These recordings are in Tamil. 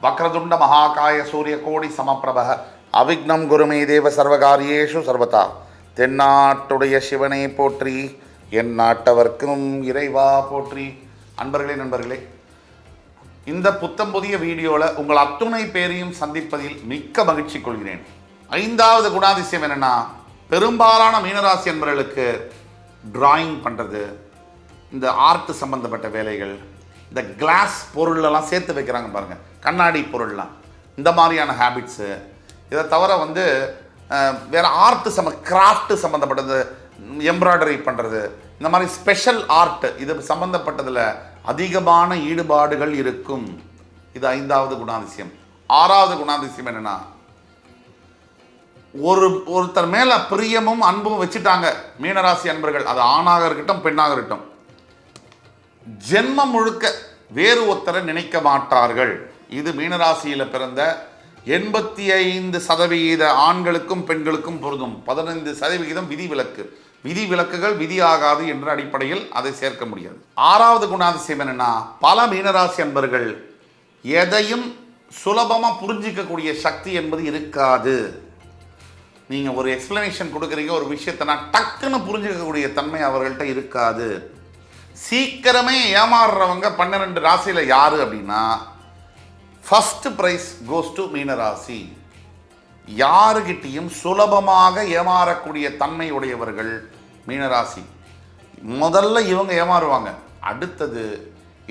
வக்ரதுண்ட மகாகாய சூரியகோடி சமப்பிரப அவிக்னம் குருமே தேவ சர்வகாரியேஷு சர்வதா. தென்னாட்டுடைய சிவனை போற்றி, என் நாட்டவர்க்கும் இறைவா போற்றி. நண்பர்களே, இந்த புத்தம் புதிய வீடியோவில் உங்கள் அத்துணை பேரையும் சந்திப்பதில் மிக்க மகிழ்ச்சி கொள்கிறேன். 5வது குணாதிசயம் என்னென்னா, பெரும்பாலான மீனராசி என்பவர்களுக்கு டிராயிங் பண்ணுறது, இந்த ஆர்ட் சம்பந்தப்பட்ட வேலைகள், இந்த கிளாஸ் பொருளெல்லாம் சேர்த்து வைக்கிறாங்க பாருங்கள், கண்ணாடி பொருள்லாம், இந்த மாதிரியான ஹேபிட்ஸு. இதை தவிர வேறு ஆர்ட் கிராஃப்ட் சம்மந்தப்பட்டது, எம்ப்ராய்டரி பண்ணுறது, இந்த மாதிரி ஸ்பெஷல் ஆர்ட், இது சம்மந்தப்பட்டதில் அதிகமான ஈடுபாடுகள் இருக்கும். இது 5வது குணாதிசயம். 6வது குணாதிசயம் என்னென்னா, ஒருத்தர் மேலே பிரியமும் அன்பும் வச்சுட்டாங்க மீனராசி அன்பர்கள், அது ஆணாக இருக்கட்டும் பெண்ணாக இருக்கட்டும், ஜென்மம் முழுக்க வேறு ஒருத்தரை நினைக்க மாட்டார்கள். இது மீனராசியில் பிறந்த 85% ஆண்களுக்கும் பெண்களுக்கும் பொருந்தும். 15% விதிவிலக்கு. விதிவிலக்குகள் விதியாகாது என்ற அடிப்படையில் அதை சேர்க்க முடியாது. 6வது குணாதிசயம் என்னன்னா, பல மீனராசி அன்பர்கள் எதையும் சுலபமாக புரிஞ்சிக்கக்கூடிய சக்தி என்பது இருக்காது. நீங்கள் ஒரு எக்ஸ்பிளனேஷன் கொடுக்குறீங்க, ஒரு விஷயத்தை நான் டக்குன்னு புரிஞ்சிக்கக்கூடிய தன்மை அவர்கள்ட்ட இருக்காது. சீக்கிரமே ஏமாறுறவங்க 12 ராசியில் யாரு அப்படின்னா, ஃபர்ஸ்ட் பிரைஸ் கோஸ் டு மீனராசி. யாருகிட்டையும் சுலபமாக ஏமாறக்கூடிய தன்மை உடையவர்கள் மீனராசி. முதல்ல இவங்க ஏமாறுவாங்க, அடுத்தது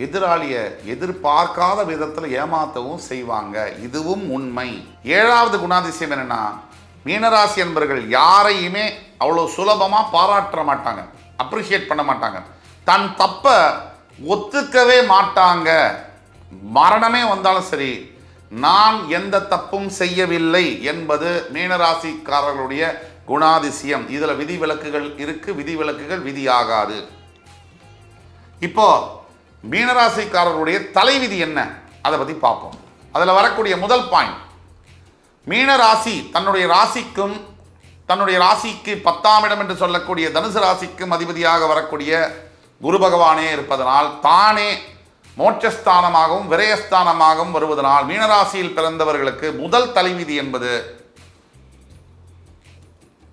எதிராளியை எதிர்பார்க்காத விதத்தில் ஏமாற்றவும் செய்வாங்க. இதுவும் உண்மை. 7வது குணாதிசயம் என்னன்னா, மீனராசி என்பவர்கள் யாரையுமே அவ்வளோ சுலபமாக பாராட்ட மாட்டாங்க, அப்ரிஷியேட் பண்ண மாட்டாங்க, தன் தப்பை ஒத்துக்கவே மாட்டாங்க. மரணமே வந்தாலும் சரி, நான் எந்த தப்பும் செய்யவில்லை என்பது மீனராசிக்காரர்களுடைய குணாதிசயம். இதில் விதிவிலக்குகள் இருக்கு, விதிவிலக்குகள் விதியாகாது. இப்போ மீனராசிக்காரர்களுடைய தலைவிதி என்ன, அதை பற்றி பார்ப்போம். அதில் வரக்கூடிய முதல் பாயிண்ட், மீனராசி தன்னுடைய ராசிக்கு 10ஆம் இடம் என்று சொல்லக்கூடிய தனுசு ராசிக்கும் அதிபதியாக வரக்கூடிய குரு பகவானே இருப்பதனால், தானே மோட்சஸ்தானமாகவும் விரயஸ்தானமாகவும் வருவதனால், மீனராசியில் பிறந்தவர்களுக்கு முதல் தலைவிதி என்பது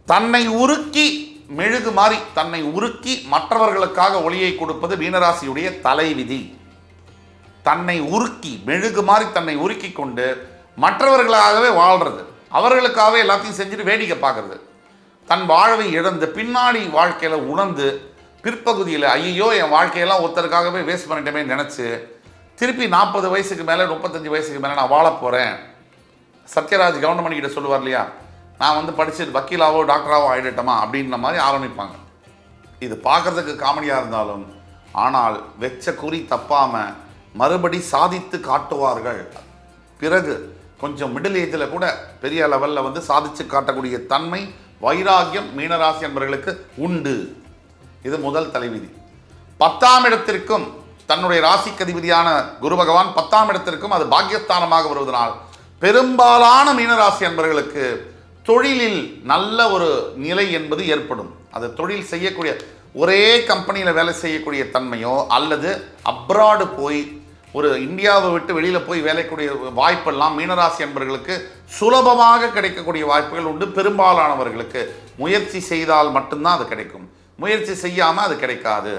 தன்னை உருக்கி மெழுகு மாறி, தன்னை உருக்கி மற்றவர்களுக்காக ஒளியை கொடுப்பது மீனராசியுடைய தலைவிதி. தன்னை உருக்கி மெழுகு மாறி தன்னை உருக்கி கொண்டு மற்றவர்களாகவே வாழ்றது, அவர்களுக்காகவே எல்லாத்தையும் செஞ்சுட்டு வேடிக்கை பார்க்கறது, தன் வாழ்வை இழந்து பின்னாடி வாழ்க்கையில் உணர்ந்து பிற்பகுதியில் ஐயோ என் வாழ்க்கையெல்லாம் ஒருத்தருக்காகவே வேஸ்ட் பண்ணிட்டமே நினச்சி திருப்பி 40 வயசுக்கு மேலே 35 வயசுக்கு மேலே நான் வாழ போகிறேன். சத்யராஜ் கவர்மெண்ட் கிட்ட சொல்லுவார் இல்லையா, நான் படித்து வக்கீலாவோ டாக்டராவோ ஆகிடட்டமா அப்படின்ற மாதிரி ஆரம்பிப்பாங்க. இது பார்க்குறதுக்கு காமெடியாக இருந்தாலும், ஆனால் வெச்ச குறி தப்பாமல் மறுபடி சாதித்து காட்டுவார்கள். பிறகு கொஞ்சம் மிடில் ஏஜில் கூட பெரிய லெவலில் சாதித்து காட்டக்கூடிய தன்மை, வைராக்கியம் மீனராசி என்பவர்களுக்கு உண்டு. இது முதல் தலைவிதி. 10ஆம் இடத்திற்கும் தன்னுடைய ராசிக்கு அதிபதியான குரு பகவான் 10ஆம் இடத்திற்கும் அது பாக்கியஸ்தானமாக வருவதனால், பெரும்பாலான மீனராசி என்பவர்களுக்கு தொழிலில் நல்ல ஒரு நிலை என்பது ஏற்படும். அது தொழில் செய்யக்கூடிய, ஒரே கம்பெனியில் வேலை செய்யக்கூடிய தன்மையோ அல்லது அப்ராடு போய் ஒரு இந்தியாவை விட்டு வெளியில் போய் வேலைக்கூடிய வாய்ப்பெல்லாம் மீனராசி என்பவர்களுக்கு சுலபமாக கிடைக்கக்கூடிய வாய்ப்புகள் உண்டு. பெரும்பாலானவர்களுக்கு முயற்சி செய்தால் மட்டும்தான் அது கிடைக்கும், முயற்சி செய்யாமல் அது கிடைக்காது.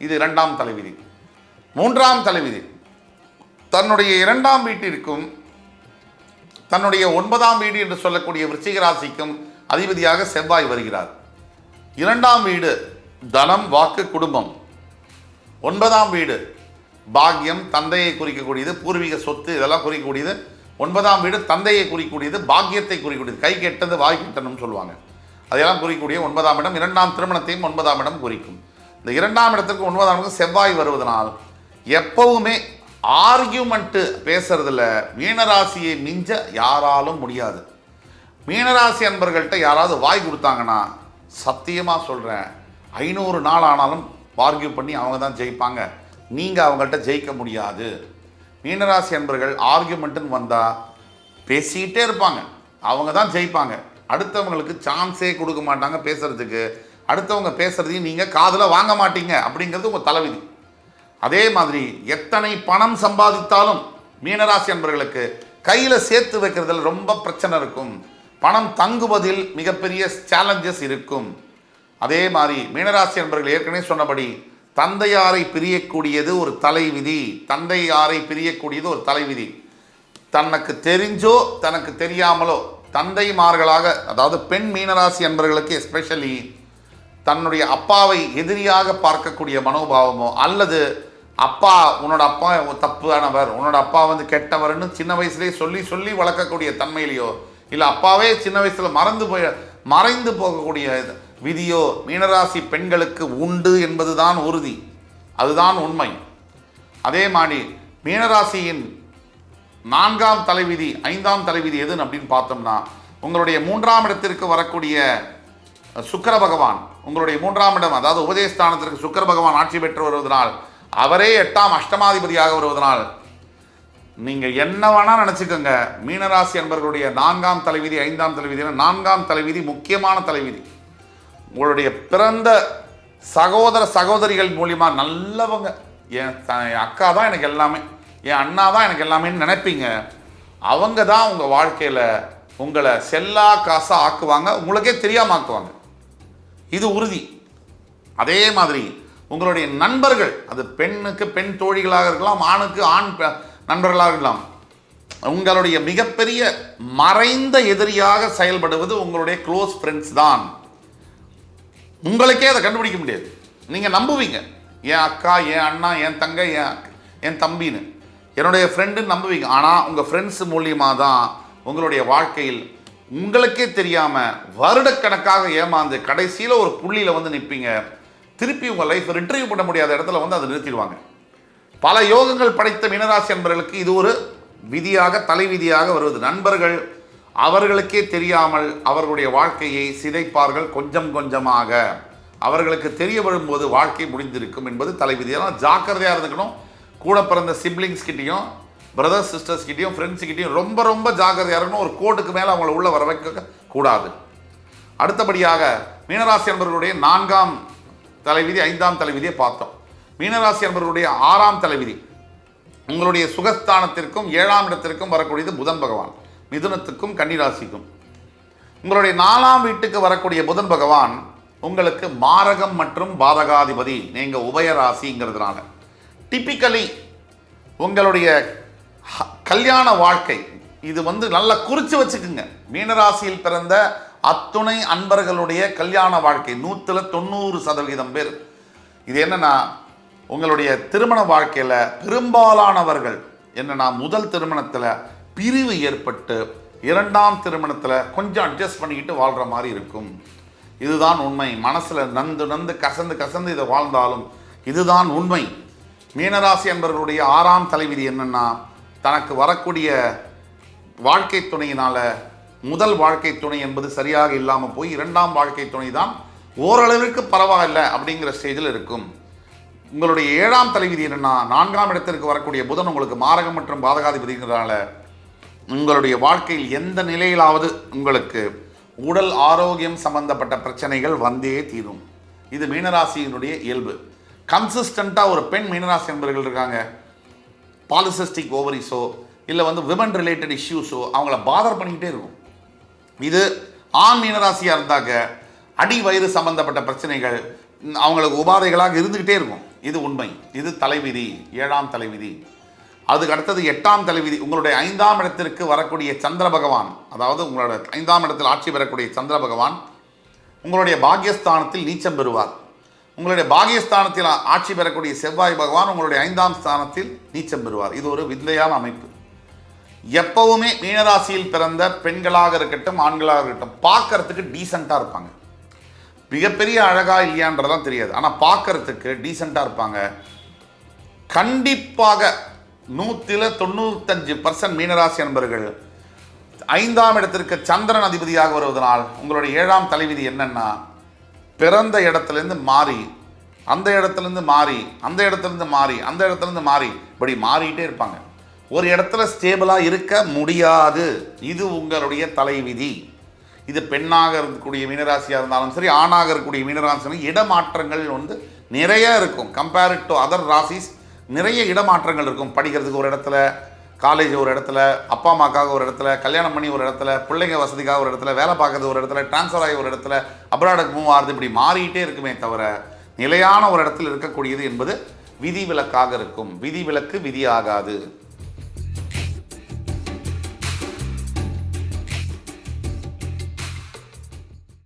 இது 2ஆம் தலைவிதி. 3ஆம் தலைவிதி, தன்னுடைய 2ஆம் வீட்டிற்கும் தன்னுடைய 9ஆம் வீடு என்று சொல்லக்கூடிய விருச்சிக ராசிக்கும் அதிபதியாக செவ்வாய் வருகிறார். 2ஆம் வீடு தனம், வாக்கு, குடும்பம். 9ஆம் வீடு பாக்கியம், தந்தையை குறிக்கக்கூடியது, பூர்வீக சொத்து, இதெல்லாம் குறிக்கக்கூடியது. 9ஆம் வீடு தந்தையை குறிக்கக்கூடியது, பாக்கியத்தை குறிக்கக்கூடியது, கை கெட்டது வாய் கெட்டணும்னு சொல்லுவாங்க. அதையெல்லாம் குறிக்கக்கூடிய 9ஆம் இடம். 2ஆம் திருமணத்தையும் 9ஆம் இடம் குறிக்கும். இந்த 2ஆம் இடத்துக்கு 9ஆம் இடத்துக்கு செவ்வாய் வருவதனால் எப்பவுமே ஆர்கியூமெண்ட்டு பேசுறதுல மீனராசியை மிஞ்ச யாராலும் முடியாது. மீனராசி அன்பர்கள்ட்ட யாராவது வாய் கொடுத்தாங்கன்னா, சத்தியமாக சொல்கிறேன், 500 நாள் ஆனாலும் ஆர்கியூ பண்ணி அவங்க தான் ஜெயிப்பாங்க, நீங்கள் அவங்கள்ட்ட ஜெயிக்க முடியாது. மீனராசி அன்பர்கள் ஆர்கியூமெண்ட்டுன்னு வந்தால் பேசிக்கிட்டே இருப்பாங்க, அவங்க தான் ஜெயிப்பாங்க. அடுத்தவங்களுக்கு சான்ஸே கொடுக்க மாட்டாங்க பேசுறதுக்கு. அடுத்தவங்க பேசுறதையும் நீங்கள் காதில் வாங்க மாட்டீங்க அப்படிங்கிறது உங்கள் தலைவிதி. அதே மாதிரி எத்தனை பணம் சம்பாதித்தாலும் மீனராசி அன்பர்களுக்கு கையில் சேர்த்து வைக்கிறதுல ரொம்ப பிரச்சனை இருக்கும். பணம் தங்குவதில் மிகப்பெரிய சேலஞ்சஸ் இருக்கும். அதே மாதிரி மீனராசி அன்பர்கள் ஏற்கனவே சொன்னபடி தந்தையாரை பிரியக்கூடியது ஒரு தலைவிதி. தந்தையாரை பிரியக்கூடியது ஒரு தலைவிதி. தனக்கு தெரிஞ்சோ தனக்கு தெரியாமலோ தந்தைமார்களாக, அதாவது பெண் மீனராசி அன்பர்களுக்கு எஸ்பெஷலி தன்னுடைய அப்பாவை எதிரியாக பார்க்கக்கூடிய மனோபாவமோ, அல்லது அப்பா உன்னோட அப்பா தப்பானவர், உன்னோட அப்பா வந்து கெட்டவர்னு சின்ன வயசுலேயே சொல்லி சொல்லி வளர்க்கக்கூடிய தன்மையிலையோ, இல்லை அப்பாவே சின்ன வயசில் மறைந்து போகக்கூடிய விதியோ மீனராசி பெண்களுக்கு உண்டு என்பதுதான் உறுதி. அதுதான் உண்மை. அதே மாதிரி மீனராசியின் 4ஆம் தலைவிதி 5ஆம் தலைவிதி எதுன்னு அப்படின்னு பார்த்தோம்னா, உங்களுடைய 3ஆம் இடத்திற்கு வரக்கூடிய சுக்கிர பகவான், உங்களுடைய 3ஆம் இடம், அதாவது உபதேசஸ்தானத்திற்கு சுக்கிர பகவான் ஆட்சி பெற்று வருவதனால், அவரே 8ஆம் அஷ்டமாதிபதியாக வருவதனால், நீங்கள் என்ன வேணால் நினச்சிக்கோங்க, மீனராசி அன்பர்களுடைய 4ஆம் தலைவிதி 5ஆம் தலைவிதி, 4ஆம் தலைவிதி முக்கியமான தலைவிதி. உங்களுடைய பிறந்த சகோதரிகள் மூலிமா நல்லவங்க, என் அக்கா தான் எனக்கு எல்லாமே, என் அண்ணா தான் எனக்கு எல்லாமேன்னு நினைப்பீங்க. அவங்க தான் உங்கள் வாழ்க்கையில் உங்களை செல்லா காசாக ஆக்குவாங்க, உங்களுக்கே தெரியாமல் ஆக்குவாங்க. இது உறுதி. அதே மாதிரி உங்களுடைய நண்பர்கள், அது பெண்ணுக்கு பெண் தோழிகளாக இருக்கலாம், ஆணுக்கு ஆண் நண்பர்களாக இருக்கலாம், உங்களுடைய மிகப்பெரிய மறைந்த எதிரியாக செயல்படுவது உங்களுடைய க்ளோஸ் ஃப்ரெண்ட்ஸ் தான். உங்களுக்கே அதை கண்டுபிடிக்க முடியாது. நீங்கள் நம்புவீங்க, என் அக்கா, என் அண்ணா, என் தங்கை, என் தம்பின்னு என்னுடைய ஃப்ரெண்டுன்னு நம்புவீங்க. ஆனால் உங்கள் ஃப்ரெண்ட்ஸ் மூலியமாக தான் உங்களுடைய வாழ்க்கையில் உங்களுக்கே தெரியாமல் வருடக்கணக்காக ஏமாந்து கடைசியில் ஒரு புள்ளியில் வந்து நிற்பீங்க. திருப்பி உங்கள் லைஃப் ரிட்ரீவ் பண்ண முடியாத இடத்துல வந்து அதை நிறுத்திடுவாங்க. பல யோகங்கள் படைத்த மீனராசி அன்பர்களுக்கு இது ஒரு விதியாக, தலைவிதியாக வருவது. நண்பர்கள் அவர்களுக்கே தெரியாமல் அவர்களுடைய வாழ்க்கையை சிதைப்பார்கள். கொஞ்சம் கொஞ்சமாக அவர்களுக்கு தெரிய வரும்போது வாழ்க்கை முடிந்திருக்கும் என்பது தலைவிதி. அதனால் ஜாக்கிரதையாக இருந்துக்கணும். கூட பிறந்த சிப்ளிங்ஸ் கிட்டையும், பிரதர்ஸ் சிஸ்டர்ஸ் கிட்டையும், ஃப்ரெண்ட்ஸ் கிட்டையும் ரொம்ப ரொம்ப ஜாக்கிரதையாக இருக்கணும். ஒரு கோட்டுக்கு மேலே அவங்கள உள்ள வர வைக்க கூடாது. அடுத்தபடியாக மீனராசி அன்பர்களுடைய 4ஆம் தலைவிதி 5ஆம் தலைவிதியை பார்த்தோம். மீனராசி அன்பர்களுடைய 6ஆம் தலைவிதி உங்களுடைய சுகஸ்தானத்திற்கும் 7ஆம் இடத்திற்கும் வரக்கூடியது புதன் பகவான். மிதுனத்துக்கும் கன்னிராசிக்கும். உங்களுடைய 4ஆம் வீட்டுக்கு வரக்கூடிய புதன் பகவான் உங்களுக்கு மாரகம் மற்றும் பாதகாதிபதி. நீங்கள் உபயராசிங்கிறதுனால டிப்பிக்கலி உங்களுடைய கல்யாண வாழ்க்கை இது வந்து நல்லா குறித்து வச்சுக்குங்க. மீனராசியில் பிறந்த அத்துணை அன்பர்களுடைய கல்யாண வாழ்க்கை 190% பேர். இது என்னன்னா, உங்களுடைய திருமண வாழ்க்கையில் பெரும்பாலானவர்கள் என்னன்னா, முதல் திருமணத்தில் பிரிவு ஏற்பட்டு 2ஆம் திருமணத்தில் கொஞ்சம் அட்ஜஸ்ட் பண்ணிக்கிட்டு வாழ்கிற மாதிரி இருக்கும். இதுதான் உண்மை. மனசில் நந்து கசந்து இதை வாழ்ந்தாலும் இதுதான் உண்மை. மீனராசி என்பவர்களுடைய 6ஆம் தலைவிதி என்னன்னா, தனக்கு வரக்கூடிய வாழ்க்கை துணையினால் முதல் வாழ்க்கை துணை என்பது சரியாக இல்லாமல் போய் 2ஆம் வாழ்க்கை துணை தான் ஓரளவிற்கு பரவாயில்லை அப்படிங்கிற ஸ்டேஜில் இருக்கும். உங்களுடைய 7ஆம் தலைவிதி என்னன்னா, 4ஆம் இடத்திற்கு வரக்கூடிய புதன் உங்களுக்கு மாரகம் மற்றும் பாதகாதிபதிங்கிறதுனால உங்களுடைய வாழ்க்கையில் எந்த நிலையிலாவது உங்களுக்கு உடல் ஆரோக்கியம் சம்பந்தப்பட்ட பிரச்சனைகள் வந்தே தீரும். இது மீனராசியினுடைய இயல்பு. கன்சிஸ்டண்ட்டாக ஒரு பெண் மீனராசி என்பவர்கள் இருக்காங்க, பாலிசிஸ்டிக் ஓவரிஸோ இல்லை வந்து விமன் ரிலேட்டட் இஷ்யூஸோ அவங்கள பாதர் பண்ணிக்கிட்டே இருக்கும். இது ஆண் மீனராசியாக இருந்தாக்க அடி வயிறு சம்பந்தப்பட்ட பிரச்சனைகள் அவங்களுக்கு உபாதைகளாக இருந்துக்கிட்டே இருக்கும். இது உண்மை. இது தலைவிதி, 7ஆம் தலைவிதி. அதுக்கு அடுத்தது 8ஆம் தலைவிதி. உங்களுடைய 5ஆம் இடத்திற்கு வரக்கூடிய சந்திர பகவான், அதாவது உங்களோட 5ஆம் இடத்தில் ஆட்சி பெறக்கூடிய சந்திர பகவான் உங்களுடைய பாக்யஸ்தானத்தில் நீச்சம் பெறுவார். உங்களுடைய பாக்யஸ்தானத்தில் ஆட்சி பெறக்கூடிய செவ்வாய் பகவான் உங்களுடைய 5ஆம் ஸ்தானத்தில் நீச்சம் பெறுவார். இது ஒரு விந்தையான அமைப்பு. எப்பவுமே மீனராசியில் பிறந்த பெண்களாக இருக்கட்டும் ஆண்களாக இருக்கட்டும் பார்க்கறதுக்கு டீசெண்டாக இருப்பாங்க. மிகப்பெரிய அழகா இல்லையான்றதான் தெரியாது, ஆனால் பார்க்கறதுக்கு டீசெண்டாக இருப்பாங்க. கண்டிப்பாக 195% மீனராசி அன்பர்கள் 5ஆம் இடத்திற்கு சந்திரன் அதிபதியாக வருவதனால் உங்களுடைய 7ஆம் தலைவிதி என்னன்னா, பிறந்த இடத்துலேருந்து மாறி அந்த இடத்துலேருந்து மாறி அந்த இடத்துலேருந்து மாறி அந்த இடத்துலேருந்து மாறி இப்படி மாறிக்கிட்டே இருப்பாங்க. ஒரு இடத்துல ஸ்டேபிளாக இருக்க முடியாது. இது உங்களுடைய தலைவிதி. இது பெண்ணாக இருக்கக்கூடிய மீனராசியாக இருந்தாலும் சரி, ஆணாக இருக்கக்கூடிய மீனராசி இடமாற்றங்கள் வந்து நிறைய இருக்கும். கம்பேரிட் டு அதர் ராசிஸ் நிறைய இடமாற்றங்கள் இருக்கும். படிக்கிறதுக்கு ஒரு இடத்துல, காலேஜ் ஒரு இடத்துல, அப்பா அம்மாக்காக ஒரு இடத்துல, கல்யாணம் பண்ணி ஒரு இடத்துல, பிள்ளைங்க வசதிக்காக ஒரு இடத்துல, வேலை பார்க்கறது ஒரு இடத்துல, ட்ரான்ஸ்ஃபர் ஆகி ஒரு இடத்துல, அப்ராடுக்கு மூவ் ஆகுது, இப்படி மாறிக்கிட்டே இருக்குமே தவிர நிலையான ஒரு இடத்தில் இருக்கக்கூடியது என்பது விதிவிலக்காக இருக்கும். விதிவிலக்கு விதியாகாது.